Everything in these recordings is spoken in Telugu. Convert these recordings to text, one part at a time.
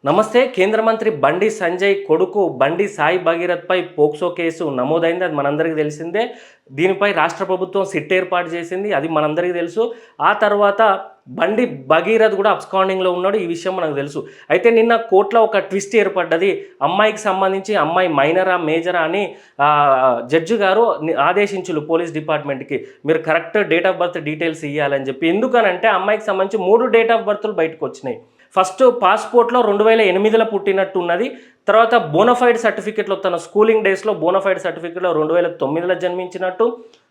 నమస్తే. కేంద్ర మంత్రి బండి సంజయ్ కొడుకు బండి సాయి భగీరథ్‌పై పోక్సో కేసు నమోదైంది. అది మనందరికీ తెలిసిందే. దీనిపై రాష్ట్ర ప్రభుత్వం సిట్ ఏర్పాటు చేసింది. అది మనందరికీ తెలుసు. ఆ తర్వాత బండి భగీరథ్ కూడా అబ్స్కాండింగ్‌లో ఉన్నాడు. ఈ విషయం మనకు తెలుసు. అయితే నిన్న కోర్టులో ఒక ట్విస్ట్ ఏర్పడ్డది. అమ్మాయికి సంబంధించి అమ్మాయి మైనరా, మేజరా అని జడ్జి గారు ఆదేశించులు పోలీస్ డిపార్ట్మెంట్‌కి. మీరు correct date of birth details ఇయ్యాలని చెప్పి. ఎందుకనంటే అమ్మాయికి సంబంధించి 3 డేట్ ఆఫ్ బర్త్‌లు బయటకొచ్చినాయి. ఫస్ట్ పాస్‌పోర్ట్‌లో 2008లో పుట్టినట్టు ఉన్నది. తర్వాత బోనఫైడ్ సర్టిఫికేట్‌లో తన స్కూలింగ్ డేస్‌లో బోనఫైడ్ సర్టిఫికేట్‌లో 2009లో జన్మించినట్టు.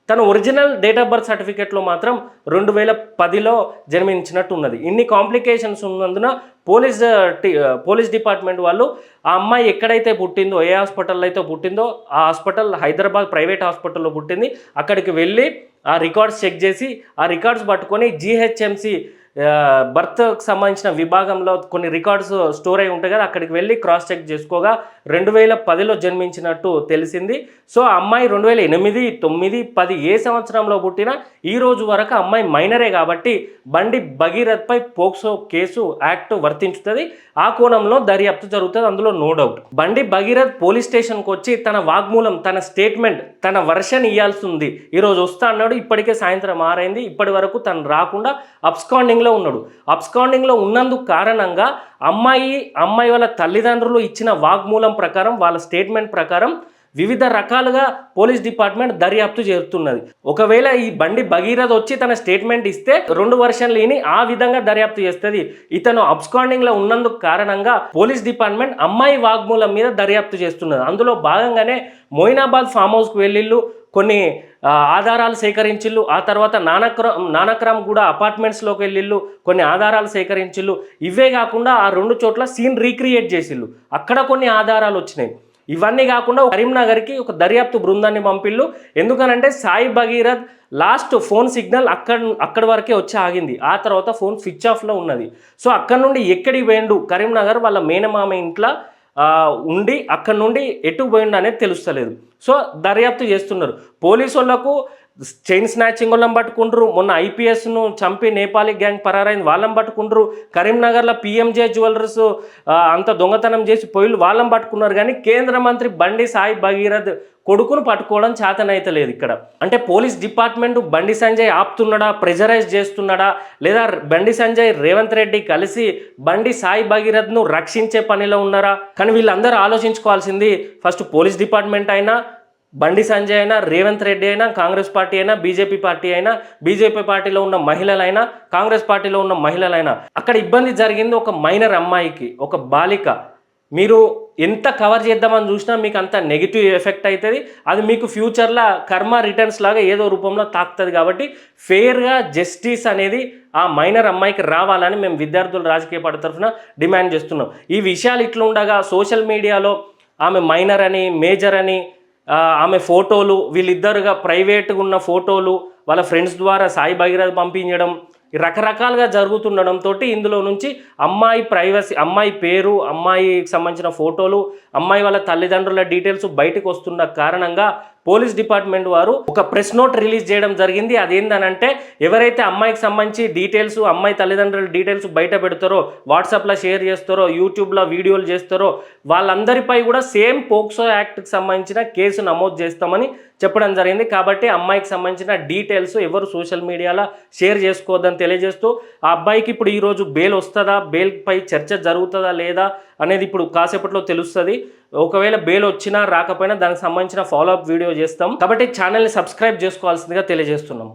తన ఒరిజినల్ డేట్ ఆఫ్ బర్త్ సర్టిఫికేట్‌లో మాత్రం 2010లో జన్మించినట్టు ఉన్నది. ఇన్ని కాంప్లికేషన్స్ ఉన్నందున పోలీస్ డిపార్ట్మెంట్ వాళ్ళు ఆ అమ్మాయి ఎక్కడైతే పుట్టిందో, ఏ హాస్పిటల్లో అయితే పుట్టిందో ఆ హాస్పిటల్ హైదరాబాద్ ప్రైవేట్ హాస్పిటల్లో పుట్టింది. అక్కడికి వెళ్ళి ఆ రికార్డ్స్ చెక్ చేసి ఆ రికార్డ్స్ పట్టుకొని జీహెచ్ఎంసీ బర్త్కి సంబంధించిన విభాగంలో కొన్ని రికార్డ్స్ స్టోర్ అయి ఉంటాయి కదా, అక్కడికి వెళ్ళి క్రాస్ చెక్ చేసుకోగా 2010లో జన్మించినట్టు తెలిసింది. సో ఆ అమ్మాయి 2008, 9, 10 ఏ సంవత్సరంలో పుట్టినా ఈ రోజు వరకు అమ్మాయి మైనరే కాబట్టి బండి భగీరథ్‌పై పోక్సో కేసు యాక్ట్ వర్తించుతుంది. ఆ కోణంలో దర్యాప్తు జరుగుతుంది, అందులో నో డౌట్. బండి భగీరథ్ పోలీస్ స్టేషన్కి వచ్చి తన వాగ్మూలం, తన స్టేట్మెంట్, తన వర్షన్ ఇవ్వాల్సి ఉంది. ఈరోజు వస్తా అన్నాడు. ఇప్పటికే సాయంత్రం 6 అయింది. ఇప్పటి వరకు తను రాకుండా అబ్స్కాండింగ్లో ఉన్నాడు. అబ్స్కాండింగ్లో ఉన్నందుకు కారణంగా అమ్మాయి వాళ్ళ తల్లిదండ్రులు ఇచ్చిన వాగ్మూలం ప్రకారం, వాళ్ళ స్టేట్మెంట్ ప్రకారం వివిధ రకాలుగా పోలీస్ డిపార్ట్మెంట్ దర్యాప్తు చేస్తున్నది. ఒకవేళ ఈ బండి భగీరథ్ వచ్చి తన స్టేట్మెంట్ ఇస్తే 2 వర్షన్లు విని ఆ విధంగా దర్యాప్తు చేస్తుంది. ఇతను అబ్స్కాండింగ్లో ఉన్నందుకు కారణంగా పోలీస్ డిపార్ట్మెంట్ అమ్మాయి వాగ్మూలం మీద దర్యాప్తు చేస్తున్నది. అందులో భాగంగానే మొయినాబాద్ ఫామ్ హౌస్కి వెళ్ళిళ్ళు, కొన్ని ఆధారాలు సేకరించిళ్ళు. ఆ తర్వాత నానక్రామ్ కూడా అపార్ట్మెంట్స్లోకి వెళ్ళిళ్ళు, కొన్ని ఆధారాలు సేకరించిళ్ళు. ఇవే కాకుండా ఆ 2 చోట్ల సీన్ రీక్రియేట్ చేసిళ్ళు, అక్కడ కొన్ని ఆధారాలు వచ్చినాయి. ఇవన్నీ కాకుండా కరీంనగర్కి ఒక దర్యాప్తు బృందాన్ని పంపిళ్ళు. ఎందుకనంటే Sai Bhagirath last phone signal అక్కడి వరకే వచ్చి ఆగింది. ఆ తర్వాత ఫోన్ స్విచ్ ఆఫ్లో ఉన్నది. సో అక్కడ నుండి ఎక్కడికి పోయిండు, కరీంనగర్ వాళ్ళ మేనమామ ఇంట్లో ఉండి అక్కడి నుండి ఎటు పోయిండు అనేది తెలుస్తలేదు. సో దర్యాప్తు చేస్తున్నారు. పోలీసు వాళ్ళకు చైన్ స్నాచింగ్ వాళ్ళని పట్టుకుంటారు. మొన్న ఐపీఎస్ను చంపి నేపాలీ గ్యాంగ్ పరారైంది, వాళ్ళని పట్టుకుంటారు. కరీంనగర్లో పిఎంజే జ్యువెలర్స్ అంత దొంగతనం చేసి పోయిళ్ళు, వాళ్ళని పట్టుకున్నారు. కానీ కేంద్ర మంత్రి బండి సాయి భగీరథ్ కొడుకును పట్టుకోవడం చేతనైతలేదు ఇక్కడ. అంటే police department Bandi Sanjay ఆపుతున్నాడా, pressurise చేస్తున్నాడా, లేదా బండి సంజయ్ రేవంత్ రెడ్డి కలిసి బండి సాయి భగీరథ్ను రక్షించే పనిలో ఉన్నారా? కానీ వీళ్ళందరూ ఆలోచించుకోవాల్సింది, ఫస్ట్ పోలీస్ డిపార్ట్మెంట్ అయినా, బండి సంజయ్ అయినా, రేవంత్ రెడ్డి అయినా, కాంగ్రెస్ పార్టీ అయినా, బీజేపీ పార్టీ అయినా, బీజేపీ పార్టీలో ఉన్న మహిళలైనా, కాంగ్రెస్ పార్టీలో ఉన్న మహిళలైనా, అక్కడ ఇబ్బంది జరిగింది ఒక మైనర్ అమ్మాయికి, ఒక బాలిక. మీరు ఎంత కవర్ చేద్దామని చూసినా మీకు అంత నెగిటివ్ ఎఫెక్ట్ అవుతుంది. అది మీకు ఫ్యూచర్లో కర్మ రిటర్న్స్ లాగా ఏదో రూపంలో తాకుతుంది. కాబట్టి ఫెయిర్గా జస్టిస్ అనేది ఆ మైనర్ అమ్మాయికి రావాలని మేము విద్యార్థుల రాజకీయ పార్టీ తరఫున డిమాండ్ చేస్తున్నాం. ఈ విషయాలు ఇట్లా ఉండగా సోషల్ మీడియాలో ఆమె మైనర్ అని, మేజర్ అని, ఆమె ఫోటోలు, వీళ్ళిద్దరుగా ప్రైవేట్గా ఉన్న ఫోటోలు వాళ్ళ ఫ్రెండ్స్ ద్వారా సాయి భగీరథ్ పంపించడం రకరకాలుగా జరుగుతుండడంతో ఇందులో నుంచి అమ్మాయి ప్రైవసీ, అమ్మాయి పేరు, అమ్మాయికి సంబంధించిన ఫోటోలు, అమ్మాయి వాళ్ళ తల్లిదండ్రుల డీటెయిల్స్ బయటకు వస్తున్న కారణంగా పోలీస్ డిపార్ట్మెంట్ వారు ఒక ప్రెస్ నోట్ రిలీజ్ చేయడం జరిగింది. అదేంటనంటే, ఎవరైతే అమ్మాయికి సంబంధించి డీటెయిల్స్, అమ్మాయి తల్లిదండ్రుల డీటెయిల్స్ బయట పెడతారో, వాట్సాప్లో షేర్ చేస్తారో, యూట్యూబ్లో వీడియోలు చేస్తారో, వాళ్ళందరిపై కూడా సేమ్ పోక్సో యాక్ట్కి సంబంధించిన కేసు నమోదు చేస్తామని చెప్పడం జరిగింది. కాబట్టి అమ్మాయికి సంబంధించిన డీటెయిల్స్ ఎవరు సోషల్ మీడియాలో షేర్ చేసుకోవద్దని తెలియజేస్తూ, ఆ అబ్బాయికి ఇప్పుడు ఈరోజు బెయిల్ వస్తుందా, బెయిల్పై చర్చ జరుగుతుందా లేదా అనేది ఇప్పుడు కాసేపట్లో తెలుస్తుంది. ఒకవేళ బెయిల్ వచ్చినా రాకపోయినా దానికి సంబంధించిన ఫాలోఅప్ వీడియో చేస్తాం. కాబట్టి ఛానల్ని సబ్స్క్రైబ్ చేసుకోవాల్సిందిగా తెలియజేస్తున్నాం.